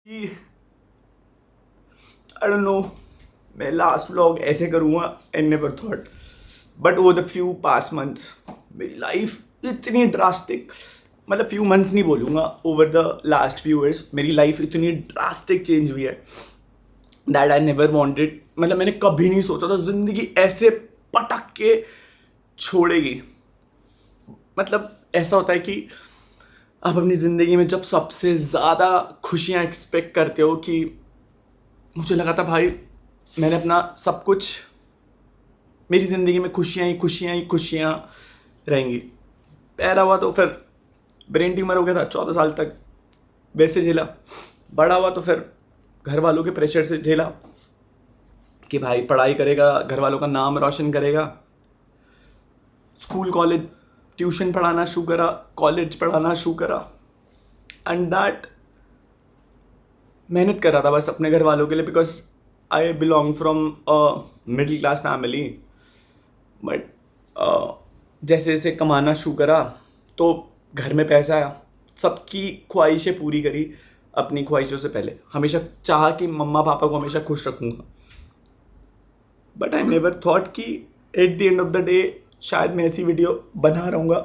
कि आई don't no मैं last vlog ऐसे करूँगा and never thought but over the few past months मेरी लाइफ इतनी ड्रास्टिक मतलब फ्यू मंथ्स नहीं बोलूँगा over the last few years मेरी लाइफ इतनी ड्रास्टिक चेंज हुई है दैट आई नेवर वांटेड मतलब मैंने कभी नहीं सोचा था ज़िंदगी ऐसे पटक के छोड़ेगी। मतलब ऐसा होता है कि आप अपनी ज़िंदगी में जब सबसे ज़्यादा खुशियाँ एक्सपेक्ट करते हो कि मुझे लगा था भाई मैंने अपना सब कुछ मेरी ज़िंदगी में खुशियाँ ही खुशियाँ ही खुशियाँ रहेंगी। पैदा हुआ तो फिर ब्रेन ट्यूमर हो गया था 14 साल तक वैसे झेला। बड़ा हुआ तो फिर घर वालों के प्रेशर से झेला कि भाई पढ़ाई करेगा घर वालों का नाम रोशन करेगा। स्कूल कॉलेज ट्यूशन पढ़ाना शुरू करा कॉलेज पढ़ाना शुरू करा एंड दैट मेहनत कर रहा था बस अपने घर वालों के लिए because I belong from a middle class family. But जैसे जैसे कमाना शुरू करा तो घर में पैसा आया सबकी ख्वाहिशें पूरी करी अपनी ख्वाहिशों से पहले हमेशा चाहा कि मम्मा पापा को हमेशा खुश रखूँगा। बट आई नेवर थॉट कि at the end of the day शायद मैं ऐसी वीडियो बना रहूँगा।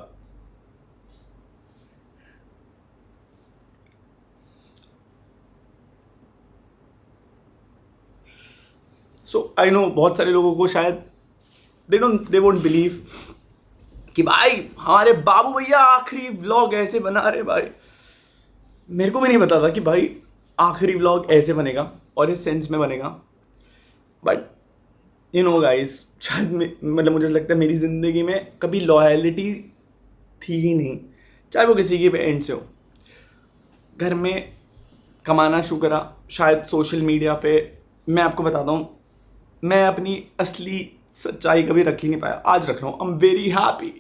सो आई नो बहुत सारे लोगों को शायद दे वोंट बिलीव कि भाई हमारे बाबू भैया आखिरी व्लॉग ऐसे बना रहे भाई। मेरे को भी नहीं पता था कि भाई आखिरी व्लॉग ऐसे बनेगा और इस सेंस में बनेगा। बट यू नो गाइस शायद मतलब मुझे लगता है मेरी ज़िंदगी में कभी लॉयलिटी थी ही नहीं चाहे वो किसी के भी एंड से हो। घर में कमाना शुरू करा शायद सोशल मीडिया पे मैं आपको बताता हूँ मैं अपनी असली सच्चाई कभी रख ही नहीं पाया। आज रख रहा हूँ। I am very happy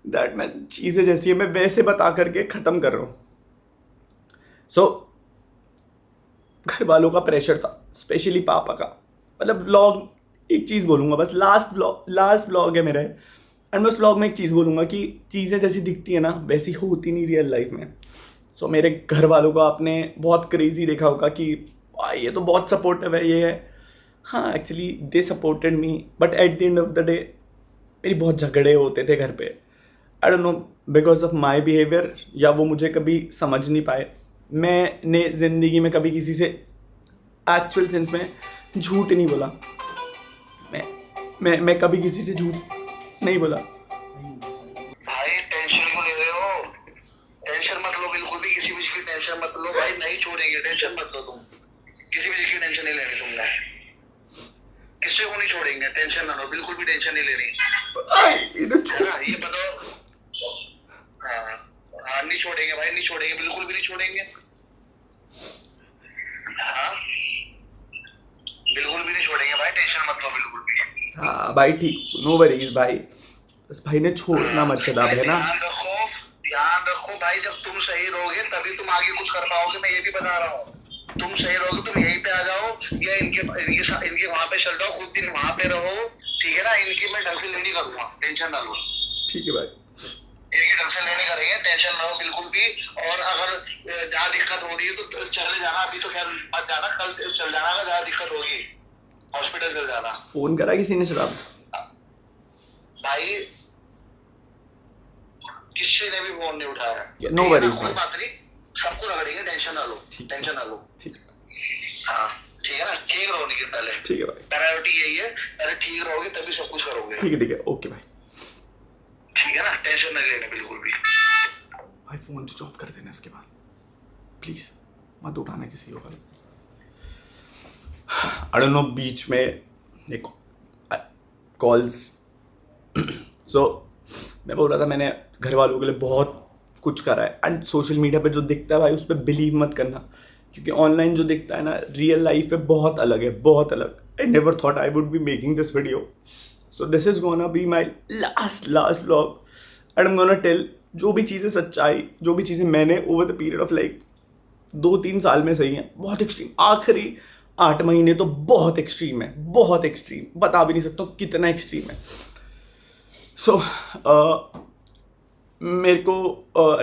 that मैं चीज़ें जैसी है मैं वैसे बता करके ख़त्म कर रहा हूँ। सो घर वालों का प्रेशर था स्पेशली पापा का। मतलब व्लॉग एक चीज़ बोलूँगा बस लास्ट व्लॉग है मेरा एंड मैं उस व्लॉग में एक चीज़ बोलूँगा कि चीज़ें जैसी दिखती है ना वैसी होती नहीं रियल लाइफ में। सो मेरे घर वालों को आपने बहुत क्रेजी देखा होगा कि भाई ये तो बहुत सपोर्टिव है ये है। हाँ actually they supported me but at the end of the day मेरी बहुत झगड़े होते थे घर पे। आई don't no because of my behaviour या वो मुझे कभी समझ नहीं पाए। मैंने ज़िंदगी में कभी किसी से एक्चुअल सेंस में झूठ नहीं बोला। मैं कभी किसी से झूठ नहीं बोला। भाई टेंशन क्यों ले रहे हो? टेंशन मत लो, बिल्कुल भी किसी भी चीज की टेंशन मत लो भाई। नहीं छोड़ेंगे, टेंशन मत लो। तुम किसी भी चीज की टेंशन नहीं लेनी तुमने। किसी को नहीं छोड़ेंगे, टेंशन ना लो, बिल्कुल भी टेंशन नहीं लेनी है ना। ये बताओ। हाँ नहीं छोड़ेंगे भाई, नहीं छोड़ेंगे, बिल्कुल भी नहीं छोड़ेंगे। हाँ बिल्कुल भी नहीं छोड़ेंगे भाई, टेंशन मत लो बिल्कुल भी। हाँ भाई ठीक नो वरीज भाई बस भाई ने छोड़ना मत चला है ना। ध्यान रखो भाई, जब तुम सही रहोगे तभी तुम आगे कुछ कर पाओगे। मैं ये भी बता रहा हूँ, तुम सही रहोगे तुम यहीं पे आ जाओ या इनके वहां पे चल जाओ, कुछ दिन वहां पे रहो, ठीक है ना। इनकी मैं ढंग से लेनी करूंगा, टेंशन ना लो। ठीक है भाई इनकी ढंग से लेनी करेंगे, टेंशन ना लो बिल्कुल भी। और अगर जहाँ दिक्कत हो रही है तो चले जाना, अभी तो खैर मत जाना, कल चल जाना। अगर जहाँ दिक्कत होगी हॉस्पिटल चल जाना। फोन करा किसी ने शराब भाई किसी ने भी फोन नहीं उठाया। नो वरीज कोई बात नहीं, सबको रगड़ेंगे, टेंशन ना लो, टेंशन ना लो। ठीक है हाँ ठीक है ना, ठीक रहो निखिल। पहले ठीक है भाई प्रायोरिटी यही है, पहले ठीक रहोगे तभी सब कुछ करोगे। ठीक है ओके भाई ठीक है ना, टेंशन नहीं लेना बिल्कुल भी। भाई फोन स्विच ऑफ कर देना इसके बाद प्लीज मत उठाना किसी को। आई डोंट नो बीच में एक कॉल्स सो मैं बोल रहा था मैंने घर वालों के लिए बहुत कुछ करा है एंड सोशल मीडिया पे जो दिखता है भाई उस पर बिलीव मत करना क्योंकि ऑनलाइन जो दिखता है ना रियल लाइफ में बहुत अलग है, बहुत अलग। I never thought I would be making this video. So this is gonna be my last vlog and I am gonna tell जो भी चीज़ें सच्चाई जो भी चीज़ें मैंने over the period of like 2-3 साल में सही हैं। बहुत एक्सट्रीम आखिरी 8 महीने तो बहुत एक्सट्रीम है, बहुत एक्सट्रीम बता भी नहीं सकता हूँ कितना एक्सट्रीम है। सो मेरे को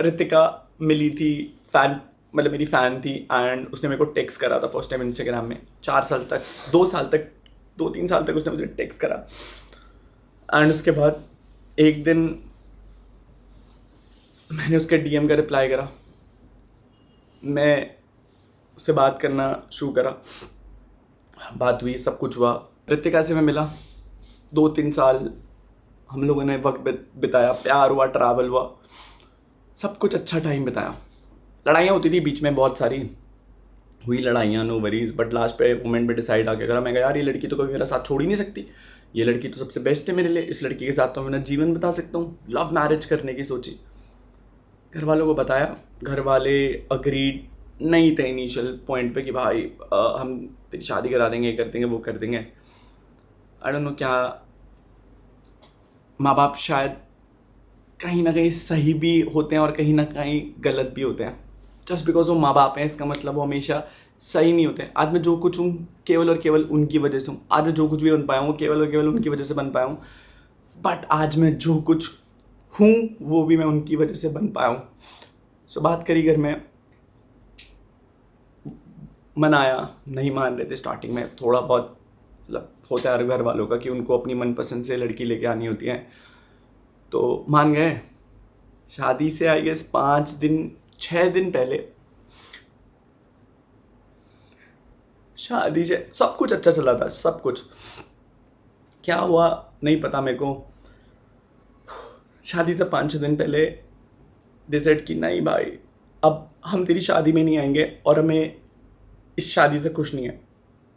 रितिका मिली थी फैन मतलब मेरी फ़ैन थी एंड उसने मेरे को टेक्स्ट करा था फर्स्ट टाइम इंस्टाग्राम में 4 साल तक 2 साल तक 2-3 साल तक उसने मुझे टेक्स्ट करा। एंड उसके बाद एक दिन मैंने उसके डीएम का रिप्लाई करा, मैं उससे बात करना शुरू करा, बात हुई, सब कुछ हुआ। रितिका से मैं मिला, 2-3 साल हम लोगों ने वक्त बिताया, प्यार हुआ, ट्रैवल हुआ, सब कुछ अच्छा टाइम बिताया। लड़ाइयाँ होती थी बीच में, बहुत सारी हुई लड़ाइयाँ, नो वरीज, बट लास्ट पे मोमेंट पे डिसाइड आके करा, मैं कहा यार ये लड़की तो कभी मेरा साथ छोड़ ही नहीं सकती, ये लड़की तो सबसे बेस्ट है मेरे लिए, इस लड़की के साथ तो मैं अपना जीवन बिता सकता हूँ। लव मैरिज करने की सोची, घर वालों को बताया, घर वाले अग्रीड नहीं थे इनिशियल पॉइंट पे कि भाई हम तेरी शादी करा देंगे, ये कर देंगे, वो कर देंगे। आई डोंट नो क्या, माँ बाप शायद कहीं ना कहीं सही भी होते हैं और कहीं ना कहीं गलत भी होते हैं। जस्ट बिकॉज वो माँ बाप हैं इसका मतलब वो हमेशा सही नहीं होते। आज मैं जो कुछ हूँ केवल और केवल उनकी वजह से हूँ, आज मैं जो कुछ भी बन पाया हूँ केवल और केवल उनकी वजह से बन पाया हूँ। बट आज मैं जो कुछ हूँ वो भी मैं उनकी वजह से बन पाया हूँ। सो बात करी घर में, मनाया, नहीं मान रहे थे स्टार्टिंग में, थोड़ा बहुत मतलब होता है घर वालों का कि उनको अपनी मनपसंद से लड़की लेके आनी होती है, तो मान गए। शादी से आई गेस 6 दिन पहले, शादी से सब कुछ अच्छा चला था, सब कुछ। क्या हुआ नहीं पता मेरे को। शादी से 5-6 दिन पहले दे सेड कि नहीं भाई अब हम तेरी शादी में नहीं आएंगे और हमें इस शादी से खुश नहीं है।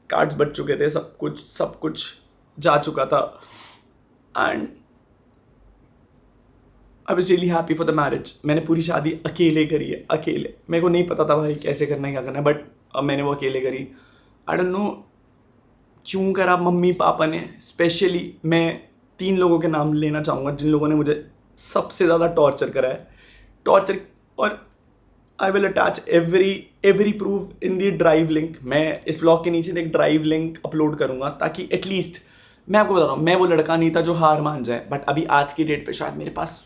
कार्ड्स बच चुके थे, सब कुछ जा चुका था and I was really happy for the marriage. मैंने पूरी शादी अकेले करी है, अकेले। मेरे को नहीं पता था भाई कैसे करना है, क्या करना है, बट अब मैंने वो अकेले करी। आई डोंट नो क्यों करा, मम्मी पापा ने स्पेशली। मैं 3 लोगों के नाम लेना चाहूँगा जिन लोगों ने मुझे सबसे ज़्यादा टॉर्चर करा है, टॉर्चर। और I will attach every proof in the drive link. मैं इस ब्लॉग के नीचे एक ड्राइव लिंक अपलोड करूँगा ताकि एटलीस्ट, मैं आपको बता रहा हूँ, मैं वो लड़का नहीं था जो हार मान जाए, बट अभी आज की डेट पे शायद मेरे पास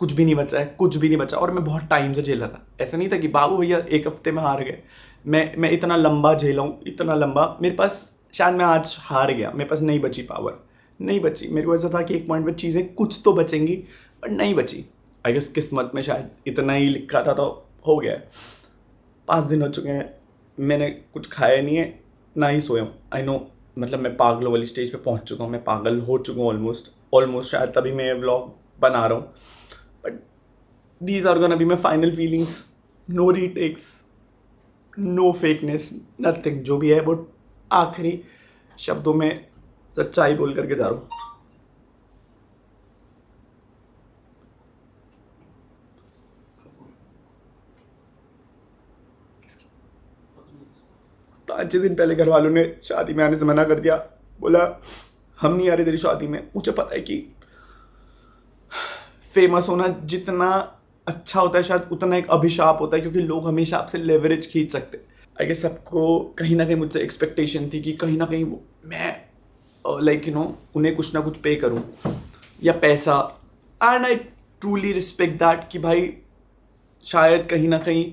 कुछ भी नहीं बचा है, कुछ भी नहीं बचा। और मैं बहुत टाइम से झेला था, ऐसा नहीं था कि बाबू भैया 1 हफ्ते में हार गए। मैं इतना लंबा झेला हूँ, इतना लंबा। मेरे पास शायद मैं आज हार गया, मेरे पास नहीं बची पावर, नहीं बची। मेरे को ऐसा था कि एक पॉइंट पे चीज़ें कुछ तो बचेंगी, बट नहीं बची। आई गेस किस्मत में शायद इतना ही लिखा था तो हो गया। 5 दिन हो चुके हैं, मैंने कुछ खाया नहीं है, ना ही सोया हूँ। आई नो, मतलब मैं पागलों वाली स्टेज पे पहुँच चुका हूँ, मैं पागल हो चुका हूँ ऑलमोस्ट। शायद तभी मैं व्लॉग बना रहा हूँ, but these are gonna be my final feelings. No retakes, no fakeness, nothing. जो भी है वो आखिरी शब्दों में सच्चाई बोल करके जा रहा हूँ। पाँच 6 दिन पहले घर वालों ने शादी में आने से मना कर दिया, बोला हम नहीं आ रहे तेरी शादी में। मुझे पता है कि फेमस होना जितना अच्छा होता है शायद उतना एक अभिशाप होता है, क्योंकि लोग हमेशा आपसे लेवरेज खींच सकते हैं। आई गेस सबको कहीं ना कहीं मुझसे एक्सपेक्टेशन थी कि कहीं ना कहीं मैं लाइक उन्हें कुछ ना कुछ पे करूं या पैसा। And I truly respect that कि भाई शायद कहीं ना कहीं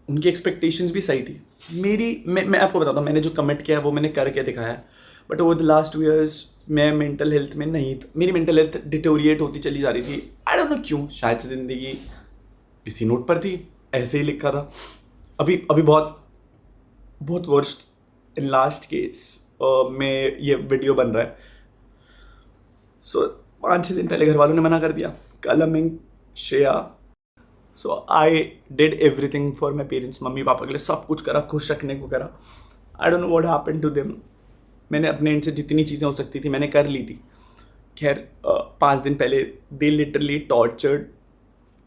उनकी एक्सपेक्टेशंस भी सही थी। मैं आपको बताता हूँ, मैंने जो कमिट किया वो मैंने करके दिखाया। But over the last 2 years मैं मेंटल हेल्थ में नहीं था, मेरी मेंटल हेल्थ डिटोरिएट होती चली जा रही थी। आई डोंट नो क्यों, शायद से ज़िंदगी इसी नोट पर थी, ऐसे ही लिखा था। अभी बहुत वर्स्ट इन लास्ट केस में ये वीडियो बन रहा है। सो 5-6 दिन पहले घर वालों ने मना कर दिया, कलमिंग Shreya. So I did everything for my parents, mummy papa के लिए सब कुछ करा, खुश रखने को करा। I don't know what happened to them. मैंने अपने एंड से जितनी चीज़ें हो सकती थी मैंने कर ली थी। खैर 5 दिन पहले दे लिटरली टॉर्चर्ड